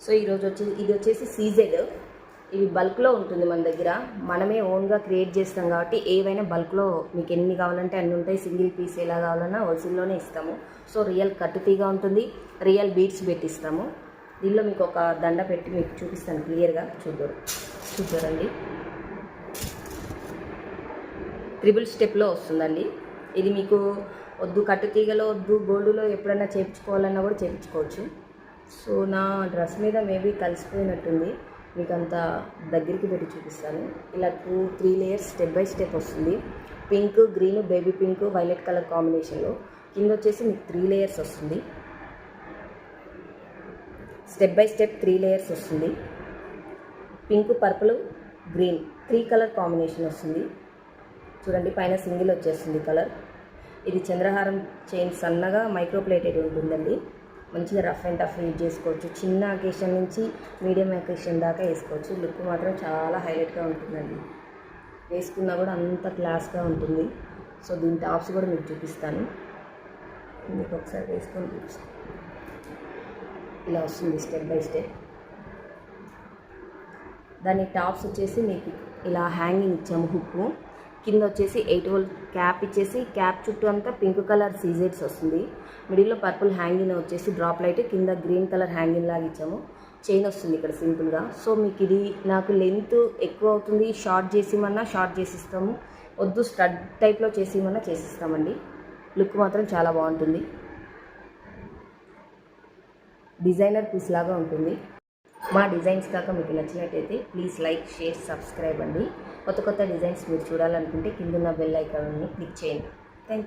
So ఇది వచ్చేసి CZ. ఇవి బల్క్లో ఉంటుంది మన దగ్గర. మనమే ఓన్గా క్రియేట్ చేస్తాం కాబట్టి ఏవైనా బల్క్లో మీకు ఎన్ని కావాలంటే అన్ని ఉంటాయి. సింగిల్ పీస్ ఎలా కావాలన్నా హోల్సేల్లోనే ఇస్తాము. సో రియల్ కట్టుతీగా ఉంటుంది, రియల్ బీడ్స్ పెట్టిస్తాము. దీనిలో మీకు ఒక దండ పెట్టి మీకు చూపిస్తాను క్లియర్గా. చూద్దరండి. ట్రిపుల్ స్టెప్లో వస్తుందండి. ఇది మీకు వద్దు కట్టుతీగలో వద్దు గోల్డ్లో ఎప్పుడైనా చేయించుకోవాలన్నా కూడా చేయించుకోవచ్చు. సో నా డ్రెస్ మీద మేబీ కలిసిపోయినట్టుంది, మీకు అంత దగ్గరికి పెట్టి చూపిస్తాను. ఇలా 2-3 లేయర్స్ స్టెప్ బై స్టెప్ వస్తుంది. Pink, green, baby pink, violet colour కాంబినేషన్లో. కింద వచ్చేసి మీకు 3 లేయర్స్ వస్తుంది. స్టెప్ బై స్టెప్ 3 లేయర్స్ వస్తుంది. Pink, purple, green 3 colour combination వస్తుంది. చూడండి, పైన సింగిల్ వచ్చేస్తుంది కలర్. ఇది చంద్రహారం చైన్ సన్నగా మైక్రో ప్లేటెడ్ ఉంటుందండి. మంచిగా రఫ్ అండ్ టఫ్ యూజ్ చేసుకోవచ్చు. చిన్న అకేషన్ నుంచి మీడియం అకేషన్ దాకా వేసుకోవచ్చు. లుక్ మాత్రం చాలా హైలైట్గా ఉంటుందండి. వేసుకున్నా కూడా అంత క్లాస్గా ఉంటుంది. సో దీని టాప్స్ కూడా మీకు చూపిస్తాను. మీకు ఒకసారి వేసుకొని చూపిస్తాను. ఇలా వస్తుంది స్టెప్ బై స్టెప్. దాని టాప్స్ వచ్చేసి మీకు ఇలా హ్యాంగింగ్ ఇచ్చాము. హుక్ కింద వచ్చేసి 8 వోల్ట్ క్యాప్ ఇచ్చేసి, క్యాప్ చుట్టూ అంతా పింక్ కలర్ సీజెడ్స్ వస్తుంది. మిడిల్లో పర్పుల్ హ్యాంగింగ్ వచ్చేసి డ్రాప్ లైట్, కింద గ్రీన్ కలర్ హ్యాంగింగ్ లాగా ఇచ్చాము. చైన్ వస్తుంది ఇక్కడ సింపుల్గా. సో మీకు ఇది నాకు లెంత్ ఎక్కువ అవుతుంది, షార్ట్ చేసిమన్నా షార్ట్ చేసిస్తాము, వద్దు స్టడ్ టైప్లో చేసిమన్నా చేసిస్తామండి. లుక్ మాత్రం చాలా బాగుంటుంది. డిజైనర్ పీస్ లాగా ఉంటుంది. మా డిజైన్స్ కాక మీకు నచ్చినట్టయితే ప్లీజ్ లైక్, షేర్, సబ్స్క్రైబ్ అండి. కొత్త డిజైన్స్ మీరు చూడాలనుకుంటే కింద ఉన్న బెల్ ఐకాన్ని క్లిక్ చేయండి. Thank you.